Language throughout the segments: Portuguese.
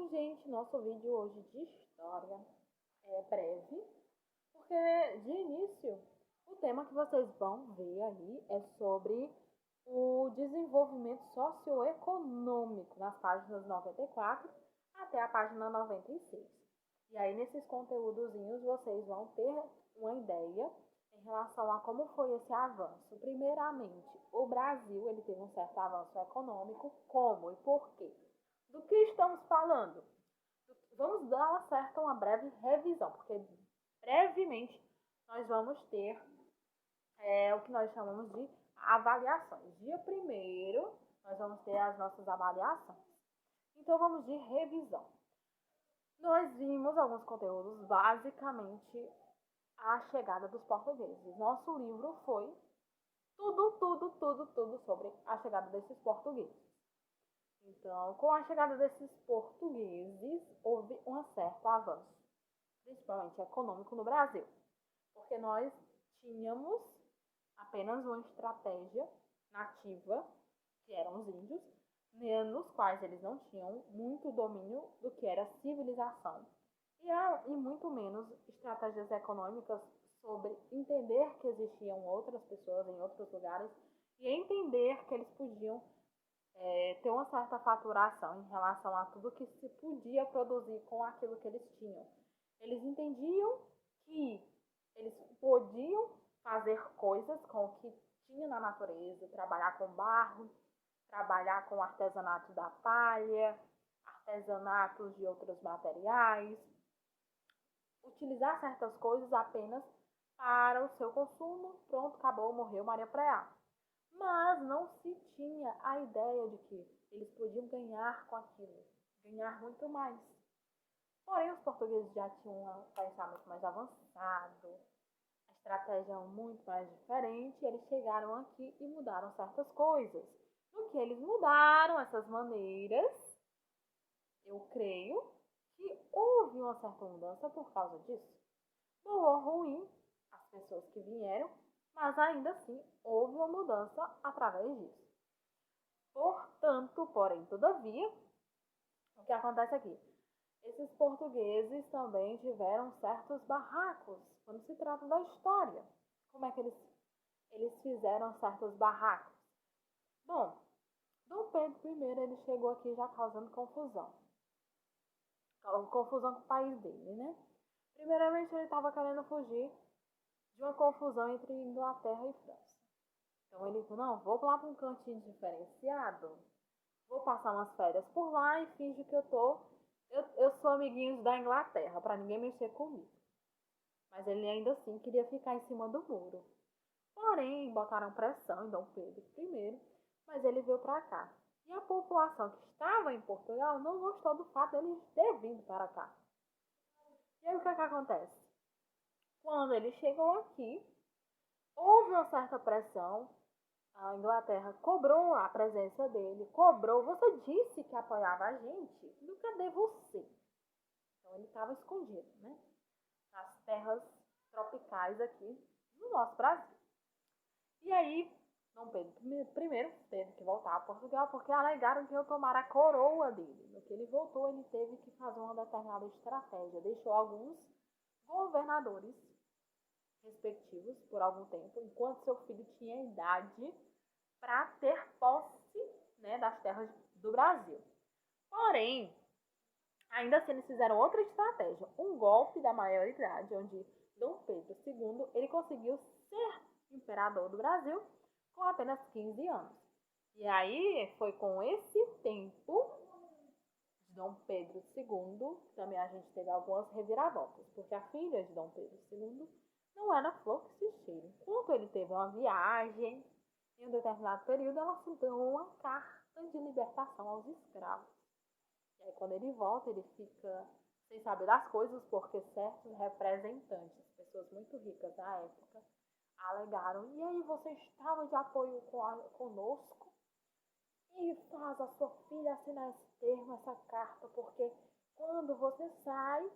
Bom, gente, nosso vídeo hoje de história é breve, porque de início o tema que vocês vão ver aí é sobre o desenvolvimento socioeconômico nas páginas 94 até a página 96. E aí nesses conteúdozinhos vocês vão ter uma ideia em relação a como foi esse avanço. Primeiramente, o Brasil ele teve um certo avanço econômico, como e por quê? Do que estamos falando? Vamos dar uma breve revisão, porque brevemente nós vamos ter o que nós chamamos de avaliações. Dia primeiro, nós vamos ter as nossas avaliações. Então, vamos de revisão. Nós vimos alguns conteúdos, basicamente, a chegada dos portugueses. Nosso livro foi tudo sobre a chegada desses portugueses. Então, com a chegada desses portugueses, houve um certo avanço, principalmente econômico no Brasil, porque nós tínhamos apenas uma estratégia nativa, que eram os índios, nos quais eles não tinham muito domínio do que era civilização, e muito menos estratégias econômicas sobre entender que existiam outras pessoas em outros lugares e entender que eles podiam ter uma certa faturação em relação a tudo que se podia produzir com aquilo que eles tinham. Eles entendiam que eles podiam fazer coisas com o que tinha na natureza, trabalhar com barro, trabalhar com artesanato da palha, artesanatos de outros materiais, utilizar certas coisas apenas para o seu consumo, pronto, acabou, morreu Maria Preá. Mas não se tinha a ideia de que eles podiam ganhar com aquilo, ganhar muito mais. Porém, os portugueses já tinham um pensamento mais avançado, a estratégia muito mais diferente, e eles chegaram aqui e mudaram certas coisas. No que eles mudaram essas maneiras, eu creio que houve uma certa mudança por causa disso. Boa ou ruim, as pessoas que vieram, mas ainda assim houve uma mudança através disso. Portanto, porém, todavia, o que acontece aqui? Esses portugueses também tiveram certos barracos, quando se trata da história. Como é que eles fizeram certos barracos? Bom, Dom Pedro I ele chegou aqui já causando confusão. Confusão com o país dele, né? Primeiramente, ele estava querendo fugir de uma confusão entre Inglaterra e França. Então ele falou, não, vou lá para um cantinho diferenciado, vou passar umas férias por lá e finge que eu sou amiguinho da Inglaterra, para ninguém mexer comigo. Mas ele ainda assim queria ficar em cima do muro. Porém, botaram pressão em Dom Pedro I, mas ele veio para cá. E a população que estava em Portugal não gostou do fato dele ter vindo para cá. E aí o que acontece? Quando ele chegou aqui, houve uma certa pressão. A Inglaterra cobrou a presença dele, cobrou. Você disse que apoiava a gente, cadê você? Então ele estava escondido, né? Nas terras tropicais aqui no nosso Brasil. E aí, Dom Pedro I teve que voltar a Portugal porque alegaram que eu tomara a coroa dele. No que ele voltou, ele teve que fazer uma determinada estratégia. Deixou alguns governadores respectivos por algum tempo, enquanto seu filho tinha idade para ter posse, né, das terras do Brasil. Porém, ainda assim eles fizeram outra estratégia, um golpe da maioridade, onde Dom Pedro II ele conseguiu ser imperador do Brasil com apenas 15 anos. E aí foi com esse tempo de Dom Pedro II, também a gente teve algumas reviravoltas, porque a filha de Dom Pedro II não era flor que se cheira. Enquanto ele teve uma viagem, em um determinado período, ela assintou uma carta de libertação aos escravos. E aí, quando ele volta, ele fica sem saber das coisas, porque certos representantes, pessoas muito ricas da época, alegaram, e aí você estava de apoio conosco e faz a sua filha assinar esse termo, essa carta, porque quando você sai,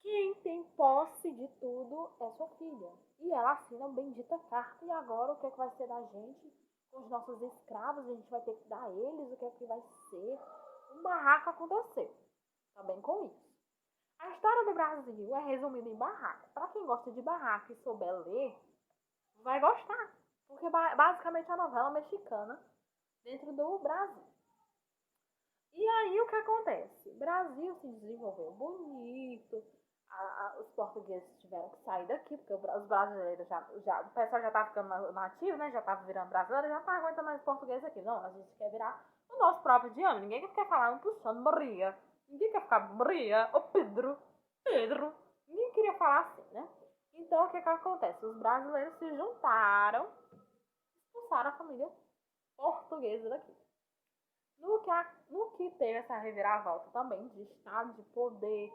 quem tem posse de tudo é sua filha. E ela assina a bendita carta. E agora o que é que vai ser da gente? Com os nossos escravos, a gente vai ter que dar a eles? O que é que vai ser? Um barraco aconteceu. também com isso. A história do Brasil é resumida em barraca. Para quem gosta de barraca e souber ler, vai gostar. Porque basicamente é uma novela mexicana dentro do Brasil. E aí o que acontece? O Brasil se desenvolveu bonito, os portugueses tiveram que sair daqui, porque os brasileiros o pessoal já tá ficando nativo, né? Já tá virando brasileiro, já tá aguentando mais português aqui. Não, a gente quer virar o nosso próprio idioma. Ninguém quer falar um puxando Maria. Ninguém quer ficar Maria, ô Pedro, Pedro. Ninguém queria falar assim, né? Então o que acontece? Os brasileiros se juntaram, expulsaram a família portuguesa daqui. No que teve essa reviravolta também de Estado, de poder,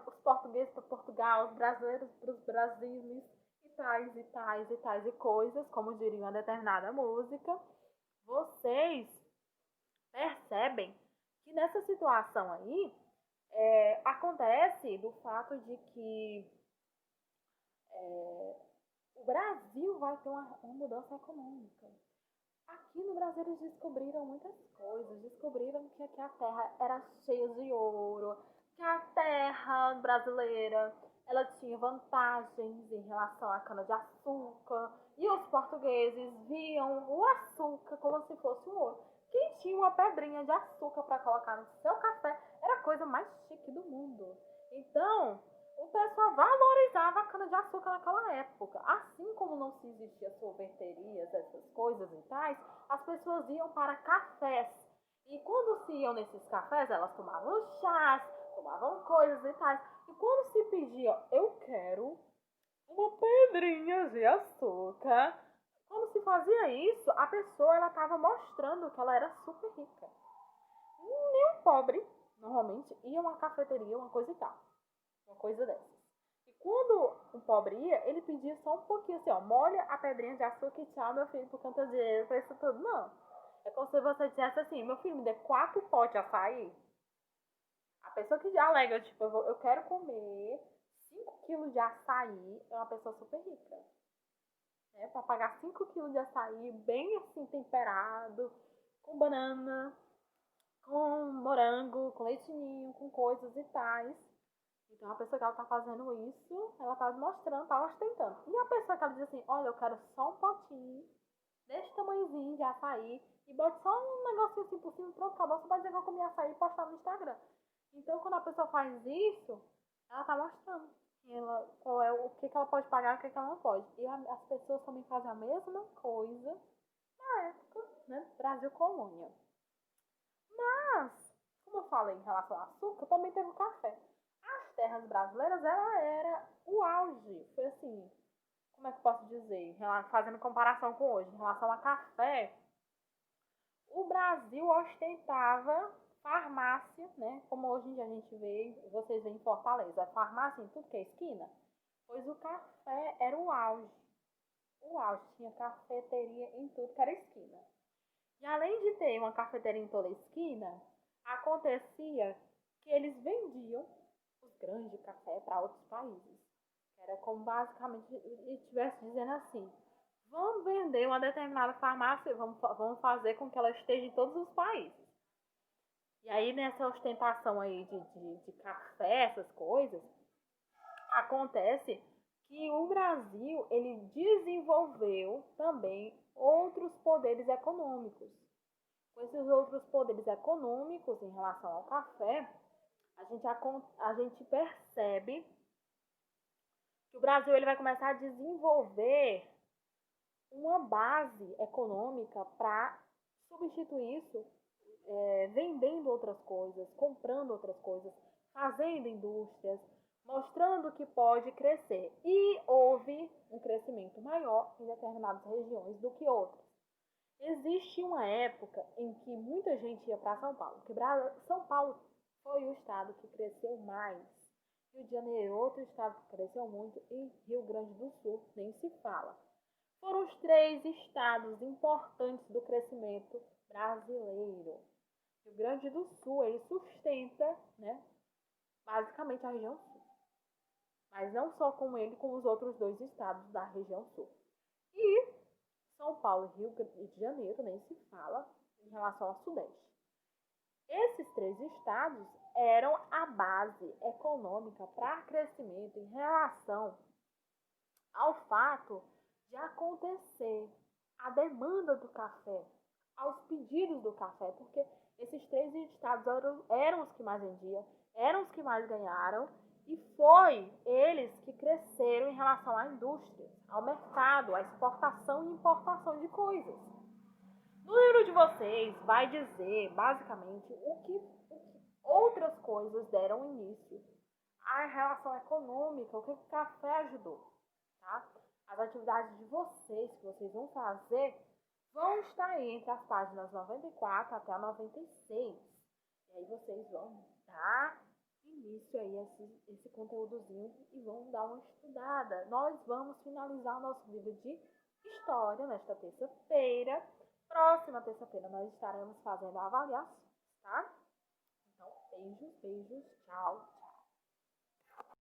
os portugueses para Portugal, os brasileiros para os brasileiros, e tais, e tais, e tais, e coisas, como diria uma determinada música, vocês percebem que nessa situação aí, acontece do fato de que o Brasil vai ter uma mudança econômica. Aqui no Brasil eles descobriram muitas coisas. Descobriram que aqui a terra era cheia de ouro, que a terra brasileira ela tinha vantagens em relação à cana-de-açúcar. E os portugueses viam o açúcar como se fosse o ouro. Quem tinha uma pedrinha de açúcar para colocar no seu café era a coisa mais chique do mundo. Então, o pessoal valorizava a cana-de-açúcar naquela época. Assim como não se existia sorveterias, essas coisas e tais, as pessoas iam para cafés. E quando se iam nesses cafés, elas tomavam chás, tomavam coisas e tais. E quando se pedia, eu quero uma pedrinha de açúcar, quando se fazia isso, a pessoa ela estava mostrando que ela era super rica. Nem um pobre, normalmente, ia a uma cafeteria, uma coisa e tal. Uma coisa dessas. E quando o pobre ia, ele pedia só um pouquinho assim, ó, molha a pedrinha de açúcar e tchau, meu filho, por conta de dinheiro pra isso tudo. Não. É como se você dissesse assim, meu filho, me dê 4 potes de açaí. A pessoa que já alega, tipo, eu quero comer 5 quilos de açaí, é uma pessoa super rica. Né? Pra pagar 5 quilos de açaí, bem assim, temperado, com banana, com morango, com leitinho, com coisas e tais. Então a pessoa que ela tá fazendo isso, ela tá mostrando, tá ostentando. E a pessoa que ela diz assim, olha, eu quero só um potinho, desse tamanhozinho de açaí, e bote só um negocinho assim por cima, pronto, acabou, você pode dizer que eu comi açaí e postar no Instagram. Então quando a pessoa faz isso, ela tá mostrando qual é o que ela pode pagar e o que ela não pode. E as pessoas também fazem a mesma coisa na época, né, Brasil colônia. Mas, como eu falei em relação ao açúcar, também teve o café. As terras brasileiras, ela era o auge. Foi assim, como é que eu posso dizer? Fazendo comparação com hoje, em relação a café, o Brasil ostentava farmácia, né? Como hoje em dia a gente vê, vocês veem em Fortaleza, farmácia em tudo que é esquina. Pois o café era o auge. O auge tinha cafeteria em tudo que era esquina. E além de ter uma cafeteria em toda esquina, acontecia que eles vendiam os grãos de café para outros países. Era como basicamente estivesse dizendo assim: vamos vender uma determinada farmácia, vamos fazer com que ela esteja em todos os países. E aí nessa ostentação aí de café, essas coisas, acontece que o Brasil ele desenvolveu também outros poderes econômicos. Com esses outros poderes econômicos em relação ao café, a gente percebe que o Brasil ele vai começar a desenvolver uma base econômica para substituir isso, vendendo outras coisas, comprando outras coisas, fazendo indústrias, mostrando que pode crescer. E houve um crescimento maior em determinadas regiões do que outras. Existe uma época em que muita gente ia para São Paulo, que São Paulo foi o estado que cresceu mais. Rio de Janeiro, outro estado que cresceu muito, e Rio Grande do Sul, nem se fala. Foram os 3 estados importantes do crescimento brasileiro. Rio Grande do Sul, ele sustenta, né, basicamente a região sul. Mas não só com ele, com os outros 2 estados da região sul. E São Paulo e Rio de Janeiro nem se fala em relação ao Sudeste. Esses três estados eram a base econômica para crescimento em relação ao fato de acontecer a demanda do café, aos pedidos do café, porque esses três estados eram os que mais vendiam, eram os que mais ganharam, e foi eles que cresceram em relação à indústria, ao mercado, à exportação e importação de coisas. No livro de vocês vai dizer, basicamente, o que outras coisas deram início à relação econômica, o que o café ajudou, tá? As atividades de vocês, que vocês vão fazer, vão estar aí entre as páginas 94 até a 96. E aí vocês vão dar início aí a esse conteúdozinho e vão dar uma estudada. Nós vamos finalizar o nosso livro de história nesta terça-feira. Próxima terça-feira nós estaremos fazendo a avaliação, tá? Então, beijos, beijos, tchau, tchau.